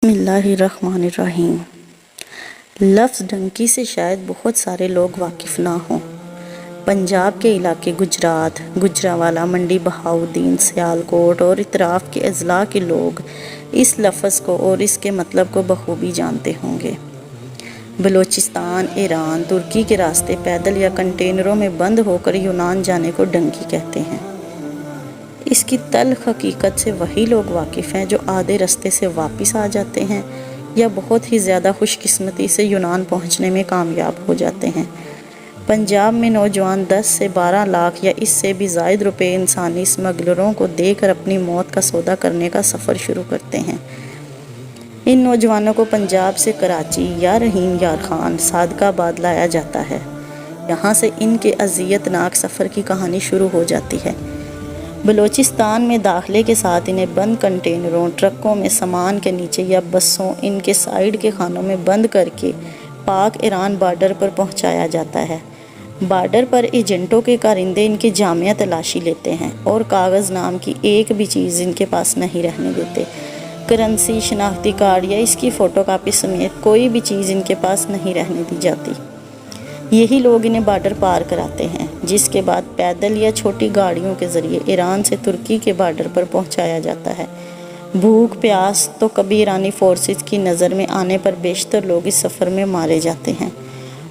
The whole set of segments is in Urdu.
بسم اللہ الرحمن الرحیم۔ لفظ ڈنکی سے شاید بہت سارے لوگ واقف نہ ہوں۔ پنجاب کے علاقے گجرات، گجرانوالہ، منڈی بہاؤالدین، سیالکوٹ اور اطراف کے اضلاع کے لوگ اس لفظ کو اور اس کے مطلب کو بخوبی جانتے ہوں گے۔ بلوچستان، ایران، ترکی کے راستے پیدل یا کنٹینروں میں بند ہو کر یونان جانے کو ڈنکی کہتے ہیں۔ اس کی تلخ حقیقت سے وہی لوگ واقف ہیں جو آدھے رستے سے واپس آ جاتے ہیں یا بہت ہی زیادہ خوش قسمتی سے یونان پہنچنے میں کامیاب ہو جاتے ہیں۔ پنجاب میں نوجوان 10 سے 12 لاکھ یا اس سے بھی زائد روپے انسانی اسمگلروں کو دے کر اپنی موت کا سودا کرنے کا سفر شروع کرتے ہیں۔ ان نوجوانوں کو پنجاب سے کراچی یا رحیم یار خان، صادق آباد لایا جاتا ہے۔ یہاں سے ان کے اذیت ناک سفر کی کہانی شروع ہو جاتی ہے۔ بلوچستان میں داخلے کے ساتھ انہیں بند کنٹینروں، ٹرکوں میں سامان کے نیچے یا بسوں ان کے سائیڈ کے خانوں میں بند کر کے پاک ایران بارڈر پر پہنچایا جاتا ہے۔ بارڈر پر ایجنٹوں کے کارندے ان کی جامع تلاشی لیتے ہیں اور کاغذ نام کی ایک بھی چیز ان کے پاس نہیں رہنے دیتے۔ کرنسی، شناختی کارڈ یا اس کی فوٹو کاپی سمیت کوئی بھی چیز ان کے پاس نہیں رہنے دی جاتی۔ یہی لوگ انہیں بارڈر پار کراتے ہیں، جس کے بعد پیدل یا چھوٹی گاڑیوں کے ذریعے ایران سے ترکی کے بارڈر پر پہنچایا جاتا ہے۔ بھوک پیاس تو کبھی ایرانی فورسز کی نظر میں آنے پر بیشتر لوگ اس سفر میں مارے جاتے ہیں۔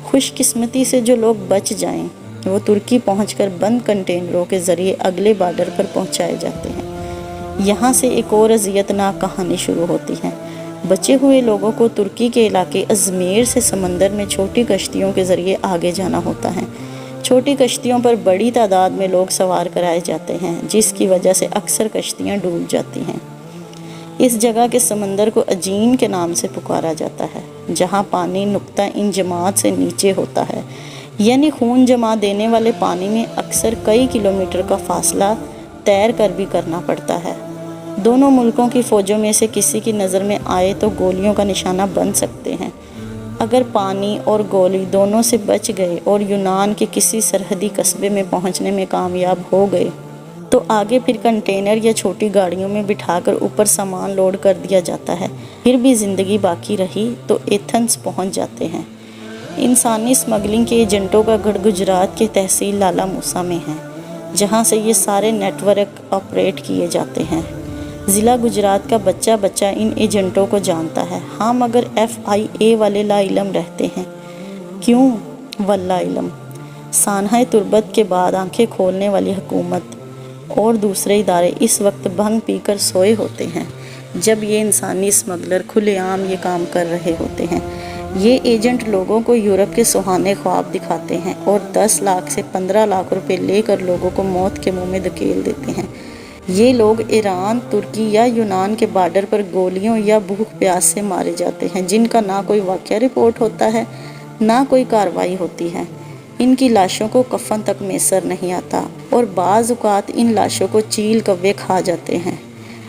خوش قسمتی سے جو لوگ بچ جائیں وہ ترکی پہنچ کر بند کنٹینروں کے ذریعے اگلے بارڈر پر پہنچائے جاتے ہیں۔ یہاں سے ایک اور اذیت ناک کہانی شروع ہوتی ہے۔ بچے ہوئے لوگوں کو ترکی کے علاقے ازمیر سے سمندر میں چھوٹی کشتیوں کے ذریعے آگے جانا ہوتا ہے۔ چھوٹی کشتیوں پر بڑی تعداد میں لوگ سوار کرائے جاتے ہیں، جس کی وجہ سے اکثر کشتیاں ڈوب جاتی ہیں۔ اس جگہ کے سمندر کو عجین کے نام سے پکارا جاتا ہے، جہاں پانی نقطہ انجماد سے نیچے ہوتا ہے، یعنی خون جما دینے والے پانی میں اکثر کئی کلومیٹر کا فاصلہ تیر کر بھی کرنا پڑتا ہے۔ دونوں ملکوں کی فوجوں میں سے کسی کی نظر میں آئے تو گولیوں کا نشانہ بن سکتے ہیں۔ اگر پانی اور گولی دونوں سے بچ گئے اور یونان کے کسی سرحدی قصبے میں پہنچنے میں کامیاب ہو گئے تو آگے پھر کنٹینر یا چھوٹی گاڑیوں میں بٹھا کر اوپر سامان لوڈ کر دیا جاتا ہے۔ پھر بھی زندگی باقی رہی تو ایتھنز پہنچ جاتے ہیں۔ انسانی اسمگلنگ کے ایجنٹوں کا گڑھ گجرات کے تحصیل لالا موسیٰ میں ہے، جہاں سے یہ سارے نیٹ ورک آپریٹ کیے جاتے ہیں۔ ضلع گجرات کا بچہ بچہ ان ایجنٹوں کو جانتا ہے۔ ہاں، مگر FIA والے لا علم رہتے ہیں۔ کیوں؟ واللہ علم۔ سانحہ تربت کے بعد آنکھیں کھولنے والی حکومت اور دوسرے ادارے اس وقت بھنگ پی کر سوئے ہوتے ہیں جب یہ انسانی اسمگلر کھلے عام یہ کام کر رہے ہوتے ہیں۔ یہ ایجنٹ لوگوں کو یورپ کے سہانے خواب دکھاتے ہیں اور 10 لاکھ سے 15 لاکھ روپے لے کر لوگوں کو موت کے منہ میں دھکیل دیتے ہیں۔ یہ لوگ ایران، ترکی یا یونان کے بارڈر پر گولیوں یا بھوک پیاس سے مارے جاتے ہیں، جن کا نہ کوئی واقعہ رپورٹ ہوتا ہے نہ کوئی کارروائی ہوتی ہے۔ ان کی لاشوں کو کفن تک میسر نہیں آتا اور بعض اوقات ان لاشوں کو چیل کوے کھا جاتے ہیں۔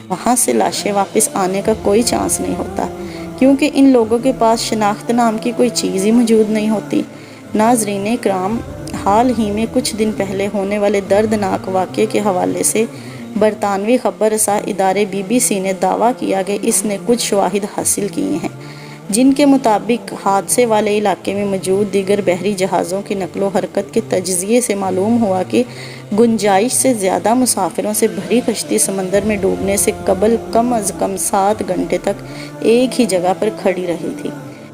وہاں سے لاشیں واپس آنے کا کوئی چانس نہیں ہوتا، کیونکہ ان لوگوں کے پاس شناخت نام کی کوئی چیز ہی موجود نہیں ہوتی۔ ناظرین اکرام، حال ہی میں کچھ دن پہلے ہونے والے دردناک واقعے کے حوالے سے برطانوی خبر رساں ادارے BBC نے دعویٰ کیا کہ اس نے کچھ شواہد حاصل کیے ہیں، جن کے مطابق حادثے والے علاقے میں موجود دیگر بحری جہازوں کی نقل و حرکت کے تجزیے سے معلوم ہوا کہ گنجائش سے زیادہ مسافروں سے بھری کشتی سمندر میں ڈوبنے سے قبل کم از کم 7 گھنٹے تک ایک ہی جگہ پر کھڑی رہی تھی۔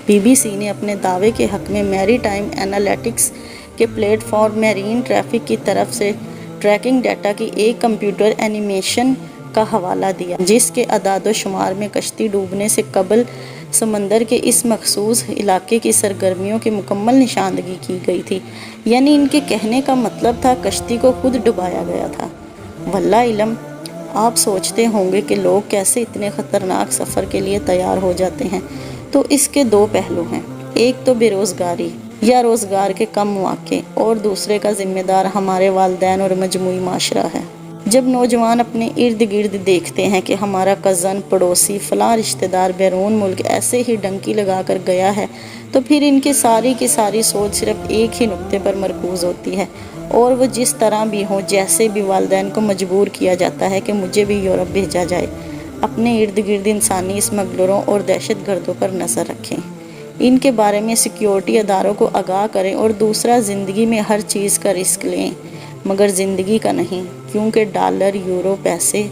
BBC نے اپنے دعوے کے حق میں میری ٹائم اینالیٹکس کے پلیٹ فارم میرین ٹریفک کی طرف سے ٹریکنگ ڈیٹا کی ایک کمپیوٹر اینیمیشن کا حوالہ دیا، جس کے اعداد و شمار میں کشتی ڈوبنے سے قبل سمندر کے اس مخصوص علاقے کی سرگرمیوں کی مکمل نشاندہی کی گئی تھی۔ یعنی ان کے کہنے کا مطلب تھا کشتی کو خود ڈبایا گیا تھا۔ واللہ علم۔ آپ سوچتے ہوں گے کہ لوگ کیسے اتنے خطرناک سفر کے لیے تیار ہو جاتے ہیں، تو اس کے 2 پہلو ہیں۔ ایک تو بے روزگاری یا روزگار کے کم مواقع، اور دوسرے کا ذمہ دار ہمارے والدین اور مجموعی معاشرہ ہے۔ جب نوجوان اپنے ارد گرد دیکھتے ہیں کہ ہمارا کزن، پڑوسی، فلاں رشتہ دار بیرون ملک ایسے ہی ڈنکی لگا کر گیا ہے، تو پھر ان کی ساری سوچ صرف ایک ہی نقطے پر مرکوز ہوتی ہے، اور وہ جس طرح بھی ہوں، جیسے بھی والدین کو مجبور کیا جاتا ہے کہ مجھے بھی یورپ بھیجا جائے۔ اپنے ارد گرد انسانی اسمگلروں اور دہشت گردوں پر نظر رکھیں، ان کے بارے میں سیکیورٹی اداروں کو آگاہ کریں، اور دوسرا، زندگی میں ہر چیز کا رزق لیں مگر زندگی کا نہیں، کیونکہ ڈالر، یورو، پیسے،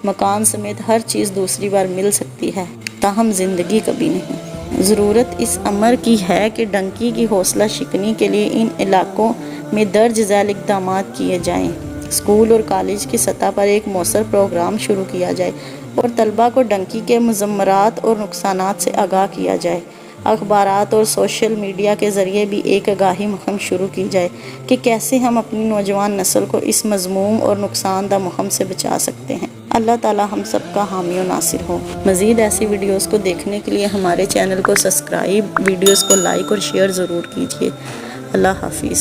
مکان سمیت ہر چیز دوسری بار مل سکتی ہے، تاہم زندگی کبھی نہیں۔ ضرورت اس امر کی ہے کہ ڈنکی کی حوصلہ شکنی کے لیے ان علاقوں میں درج ذیل اقدامات کیے جائیں۔ اسکول اور کالج کی سطح پر ایک مؤثر پروگرام شروع کیا جائے اور طلباء کو ڈنکی کے مضمرات اور نقصانات سے آگاہ کیا جائے۔ اخبارات اور سوشل میڈیا کے ذریعے بھی ایک آگاہی مہم شروع کی جائے کہ کیسے ہم اپنی نوجوان نسل کو اس مذموم اور نقصان دہ مہم سے بچا سکتے ہیں۔ اللہ تعالی ہم سب کا حامی و ناصر ہو۔ مزید ایسی ویڈیوز کو دیکھنے کے لیے ہمارے چینل کو سبسکرائب، ویڈیوز کو لائک اور شیئر ضرور کیجیے۔ اللہ حافظ۔